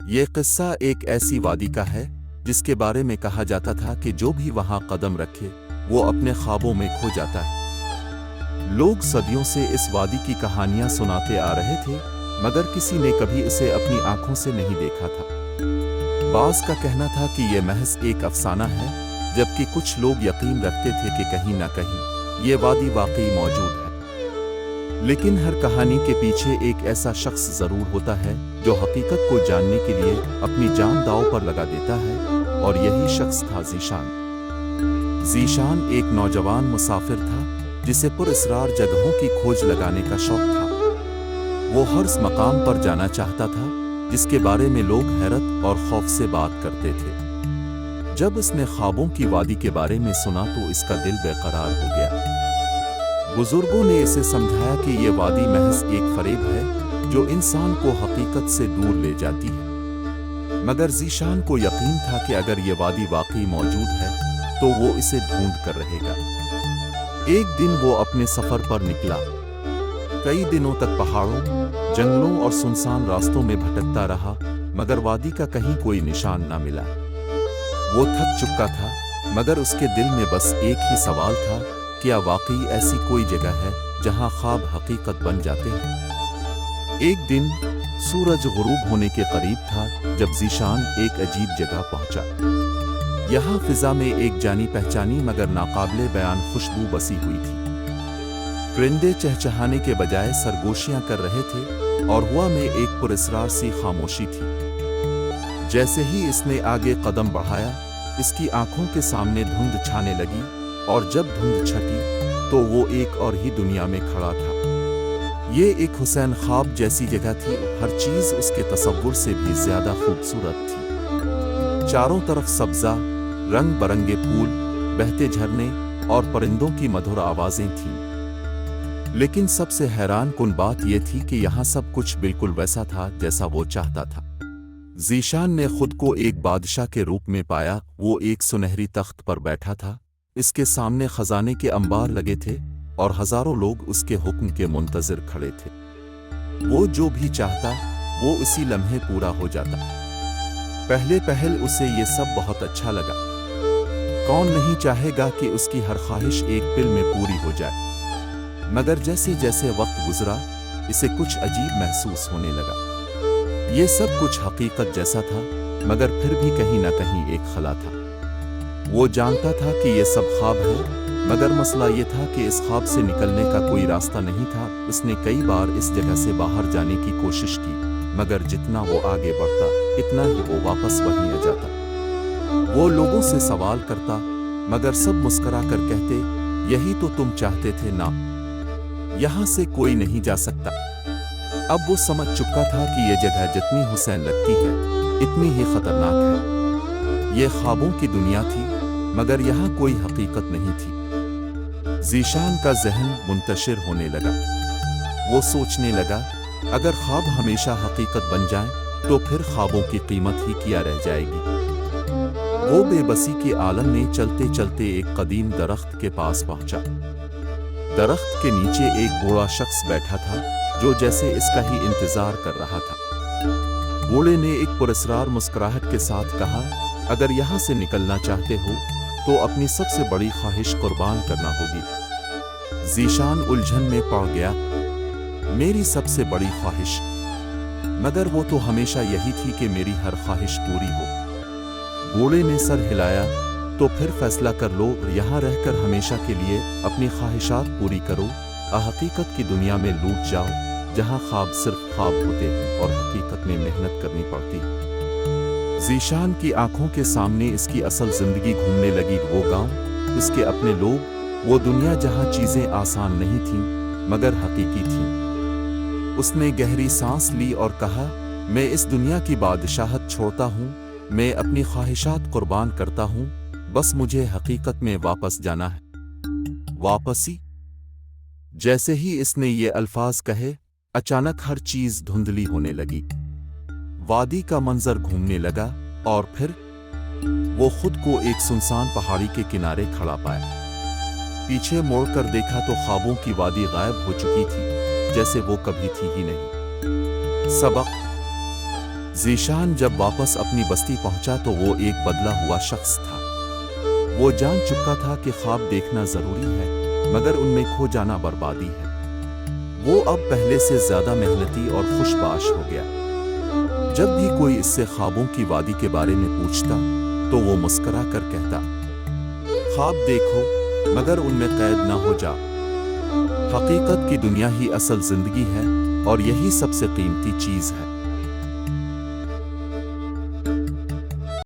یہ قصہ ایک ایسی وادی کا ہے جس کے بارے میں کہا جاتا تھا کہ جو بھی وہاں قدم رکھے وہ اپنے خوابوں میں کھو جاتا ہے۔ لوگ صدیوں سے اس وادی کی کہانیاں سناتے آ رہے تھے مگر کسی نے کبھی اسے اپنی آنکھوں سے نہیں دیکھا تھا۔ بعض کا کہنا تھا کہ یہ محض ایک افسانہ ہے، جبکہ کچھ لوگ یقین رکھتے تھے کہ کہیں نہ کہیں یہ وادی واقعی موجود ہے۔ لیکن ہر کہانی کے پیچھے ایک ایسا شخص ضرور ہوتا ہے جو حقیقت کو جاننے کے لیے اپنی جان داؤ پر لگا دیتا ہے، اور یہی شخص تھا ذیشان۔ ذیشان ایک نوجوان مسافر تھا جسے پراسرار جگہوں کی کھوج لگانے کا شوق تھا۔ وہ ہر مقام پر جانا چاہتا تھا جس کے بارے میں لوگ حیرت اور خوف سے بات کرتے تھے۔ جب اس نے خوابوں کی وادی کے بارے میں سنا تو اس کا دل بے قرار ہو گیا۔ بزرگوں نے اسے سمجھایا کہ یہ وادی محض ایک فریب ہے جو انسان کو حقیقت سے دور لے جاتی ہے، مگر ذیشان کو یقین تھا کہ اگر یہ وادی واقعی موجود ہے تو وہ اسے ڈھونڈ کر رہے گا۔ ایک دن وہ اپنے سفر پر نکلا۔ کئی دنوں تک پہاڑوں، جنگلوں اور سنسان راستوں میں بھٹکتا رہا مگر وادی کا کہیں کوئی نشان نہ ملا۔ وہ تھک چکا تھا مگر اس کے دل میں بس ایک ہی سوال تھا، کیا واقعی ایسی کوئی جگہ ہے جہاں خواب حقیقت بن جاتے ہیں؟ ایک دن سورج غروب ہونے کے قریب تھا جب ذیشان ایک عجیب جگہ پہنچا۔ یہاں فضا میں ایک جانی پہچانی مگر ناقابل بیان خوشبو بسی ہوئی تھی۔ پرندے چہچہانے کے بجائے سرگوشیاں کر رہے تھے اور ہوا میں ایک پراسرار سی خاموشی تھی۔ جیسے ہی اس نے آگے قدم بڑھایا اس کی آنکھوں کے سامنے دھند چھانے لگی، اور جب دھند چھٹی تو وہ ایک اور ہی دنیا میں کھڑا تھا۔ یہ ایک حسین خواب جیسی جگہ تھی، ہر چیز اس کے تصور سے بھی زیادہ خوبصورت تھی۔ چاروں طرف سبزہ، رنگ برنگے پھول، بہتے جھرنے اور پرندوں کی مدھر آوازیں تھیں۔ لیکن سب سے حیران کن بات یہ تھی کہ یہاں سب کچھ بالکل ویسا تھا جیسا وہ چاہتا تھا۔ ذیشان نے خود کو ایک بادشاہ کے روپ میں پایا۔ وہ ایک سنہری تخت پر بیٹھا تھا، اس کے سامنے خزانے کے انبار لگے تھے اور ہزاروں لوگ اس کے حکم کے منتظر کھڑے تھے۔ وہ جو بھی چاہتا وہ اسی لمحے پورا ہو جاتا۔ پہلے پہل اسے یہ سب بہت اچھا لگا۔ کون نہیں چاہے گا کہ اس کی ہر خواہش ایک پل میں پوری ہو جائے؟ مگر جیسے جیسے وقت گزرا اسے کچھ عجیب محسوس ہونے لگا۔ یہ سب کچھ حقیقت جیسا تھا مگر پھر بھی کہیں نہ کہیں ایک خلا تھا۔ وہ جانتا تھا کہ یہ سب خواب ہے مگر مسئلہ یہ تھا کہ اس خواب سے نکلنے کا کوئی راستہ نہیں تھا۔ اس نے کئی بار اس جگہ سے باہر جانے کی کوشش کی مگر جتنا وہ آگے بڑھتا اتنا ہی وہ واپس وہیں آ جاتا۔ وہ لوگوں سے سوال کرتا مگر سب مسکرا کر کہتے، یہی تو تم چاہتے تھے نا، یہاں سے کوئی نہیں جا سکتا۔ اب وہ سمجھ چکا تھا کہ یہ جگہ جتنی حسین لگتی ہے اتنی ہی خطرناک ہے۔ یہ خوابوں کی دنیا تھی مگر یہاں کوئی حقیقت نہیں تھی۔ ذیشان کا ذہن منتشر ہونے لگا۔ وہ سوچنے لگا، اگر خواب ہمیشہ حقیقت بن جائیں تو پھر خوابوں کی قیمت ہی کیا رہ جائے گی۔ وہ بے بسی کے عالم میں چلتے چلتے ایک قدیم درخت کے پاس پہنچا۔ درخت کے نیچے ایک بوڑھا شخص بیٹھا تھا جو جیسے اس کا ہی انتظار کر رہا تھا۔ بوڑھے نے ایک پراسرار مسکراہٹ کے ساتھ کہا، اگر یہاں سے نکلنا چاہتے ہو تو اپنی سب سے بڑی خواہش قربان کرنا ہوگی۔ ذیشان الجھن میں پڑ گیا، میری سب سے بڑی خواہش؟ مگر وہ تو ہمیشہ یہی تھی کہ میری ہر خواہش پوری ہو۔ بوڑھے نے سر ہلایا، تو پھر فیصلہ کر لو، یہاں رہ کر ہمیشہ کے لیے اپنی خواہشات پوری کرو، حقیقت کی دنیا میں لوٹ جاؤ جہاں خواب صرف خواب ہوتے ہیں اور حقیقت میں محنت کرنی پڑتی۔ ذیشان کی آنکھوں کے سامنے اس کی اصل زندگی گھومنے لگی، وہ گاؤں، اس کے اپنے لوگ، وہ دنیا جہاں چیزیں آسان نہیں تھیں مگر حقیقی تھیں۔ اس نے گہری سانس لی اور کہا، میں اس دنیا کی بادشاہت چھوڑتا ہوں، میں اپنی خواہشات قربان کرتا ہوں، بس مجھے حقیقت میں واپس جانا ہے۔ واپسی؟ جیسے ہی اس نے یہ الفاظ کہے اچانک ہر چیز دھندلی ہونے لگی۔ وادی کا منظر گھومنے لگا اور پھر وہ خود کو ایک سنسان پہاڑی کے کنارے کھڑا پایا۔ پیچھے موڑ کر دیکھا تو خوابوں کی وادی غائب ہو چکی تھی، جیسے وہ کبھی تھی ہی نہیں۔ سبق: ذیشان جب واپس اپنی بستی پہنچا تو وہ ایک بدلا ہوا شخص تھا۔ وہ جان چکا تھا کہ خواب دیکھنا ضروری ہے، مگر ان میں کھو جانا بربادی ہے۔ وہ اب پہلے سے زیادہ محنتی اور خوش باش ہو گیا۔ جب بھی کوئی اس سے خوابوں کی وادی کے بارے میں پوچھتا تو وہ مسکرا کر کہتا، خواب دیکھو مگر ان میں قید نہ ہو جا۔ حقیقت کی دنیا ہی اصل زندگی ہے اور یہی سب سے قیمتی چیز ہے۔